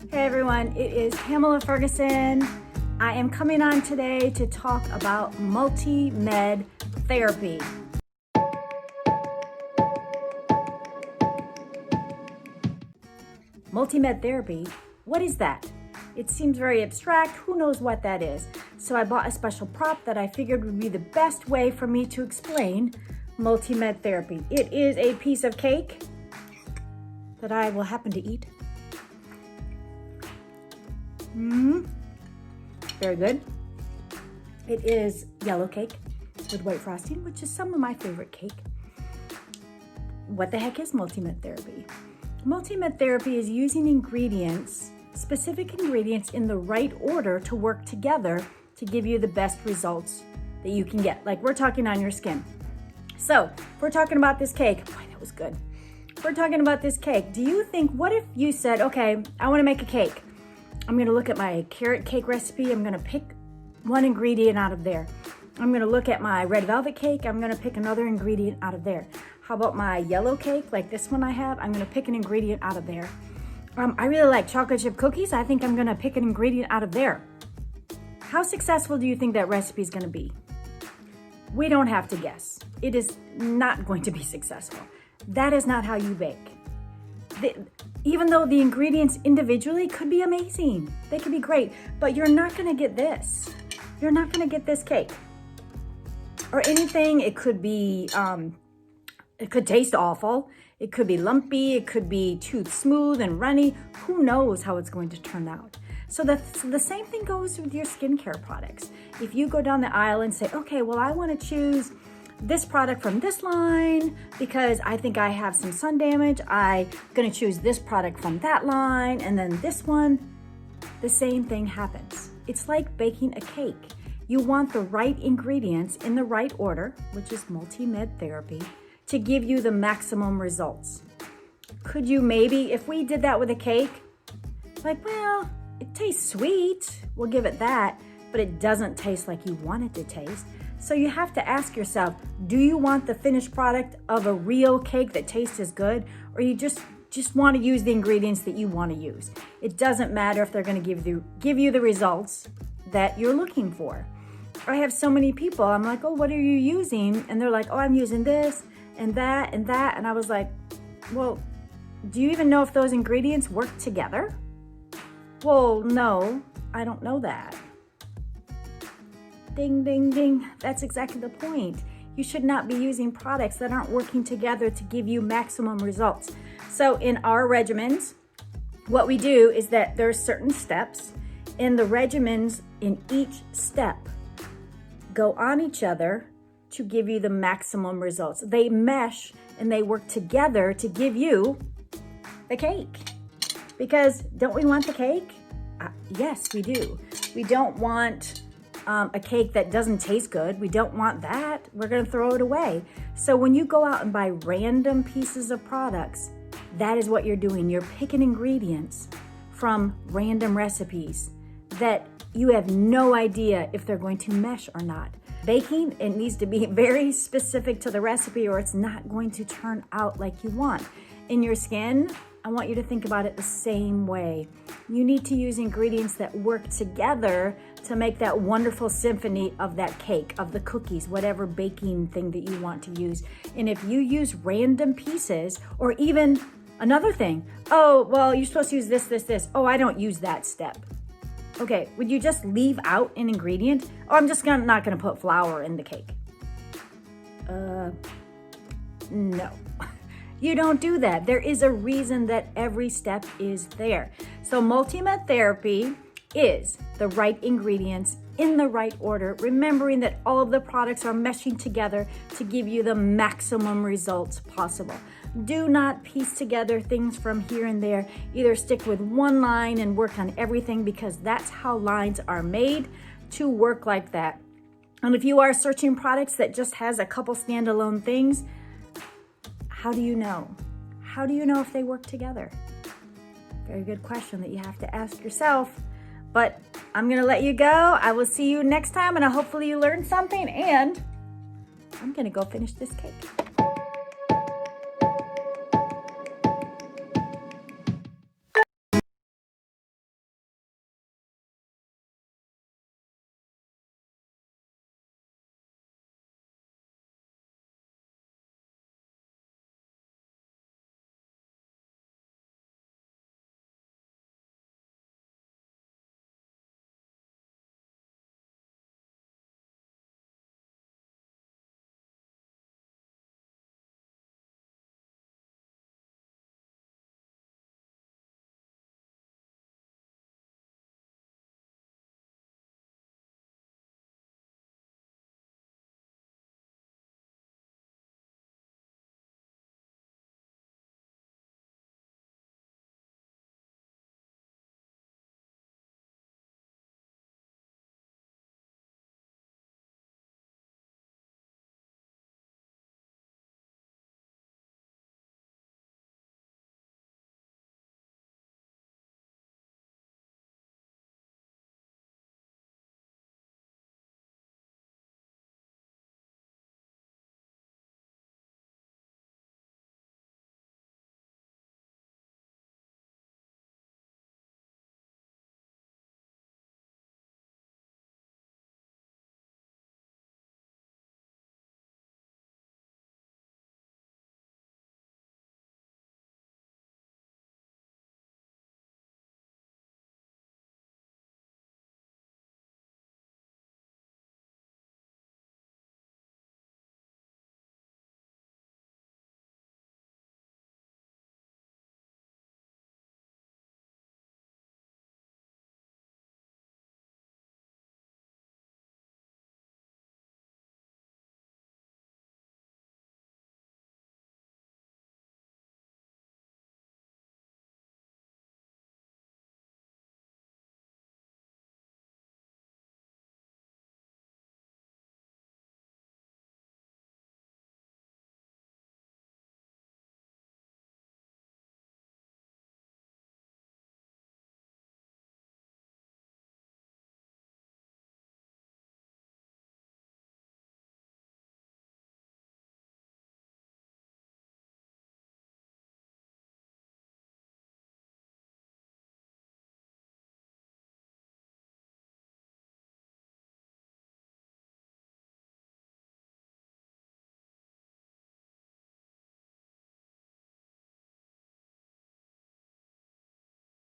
Hey everyone, it is Pamela Ferguson. I am coming on today to talk about multi-med therapy. Multi-med therapy, what is that? It seems very abstract, who knows what that is? So I bought a special prop that I figured would be the best way for me to explain multi-med therapy. It is a piece of cake that I will happen to eat. Very good. It is yellow cake with white frosting, which is some of my favorite cake. What the heck is multi-med therapy? Multi-med therapy is using ingredients, specific ingredients in the right order to work together to give you the best results that you can get. Like we're talking on your skin. So if we're talking about this cake, boy, that was good. If we're talking about this cake, do you think, what if you said, okay, I want to make a cake. I'm gonna look at my carrot cake recipe. I'm gonna pick one ingredient out of there. I'm gonna look at my red velvet cake. I'm gonna pick another ingredient out of there. How about my yellow cake, like this one I have? I'm gonna pick an ingredient out of there. I really like chocolate chip cookies. I think I'm gonna pick an ingredient out of there. How successful do you think that recipe is gonna be? We don't have to guess. It is not going to be successful. That is not how you bake. Even though the ingredients individually could be amazing, they could be great, but you're not gonna get this. You're not gonna get this cake. Or anything, it could be, it could taste awful. It could be lumpy, it could be too smooth and runny. Who knows how it's going to turn out? So the same thing goes with your skincare products. If you go down the aisle and say, okay, well, I wanna choose this product from this line because I think I have some sun damage. I'm gonna choose this product from that line and then this one. The same thing happens. It's like baking a cake. You want the right ingredients in the right order, which is multi-med therapy, to give you the maximum results. Could you maybe, if we did that with a cake, like, well, it tastes sweet, we'll give it that, but it doesn't taste like you want it to taste. So you have to ask yourself, do you want the finished product of a real cake that tastes as good, or you just want to use the ingredients that you want to use? It doesn't matter if they're going to give you the results that you're looking for. I have so many people, I'm like, oh, what are you using? And they're like, oh, I'm using this and that and that. And I was like, well, do you even know if those ingredients work together? Well, no, I don't know that. Ding, ding, ding. That's exactly the point. You should not be using products that aren't working together to give you maximum results. So in our regimens, what we do is that there are certain steps in the regimens. In each step go on each other to give you the maximum results. They mesh and they work together to give you the cake. Because don't we want the cake? Yes, we do. We don't want a cake that doesn't taste good. We don't want that. We're gonna throw it away. So when you go out and buy random pieces of products, that is what you're doing. You're picking ingredients from random recipes that you have no idea if they're going to mesh or not. Baking, it needs to be very specific to the recipe or it's not going to turn out like you want. In your skin, I want you to think about it the same way. You need to use ingredients that work together to make that wonderful symphony of that cake, of the cookies, whatever baking thing that you want to use. And if you use random pieces, or even another thing, oh, well, you're supposed to use this, this, this. Oh, I don't use that step. Okay, would you just leave out an ingredient? Oh, I'm just not gonna put flour in the cake. No. You don't do that. There is a reason that every step is there. So multi-med therapy is the right ingredients in the right order, remembering that all of the products are meshing together to give you the maximum results possible. Do not piece together things from here and there. Either stick with one line and work on everything because that's how lines are made to work like that. And if you are searching products that just has a couple standalone things, how do you know? How do you know if they work together? Very good question that you have to ask yourself. But I'm gonna let you go. I will see you next time and hopefully you learned something and I'm gonna go finish this cake.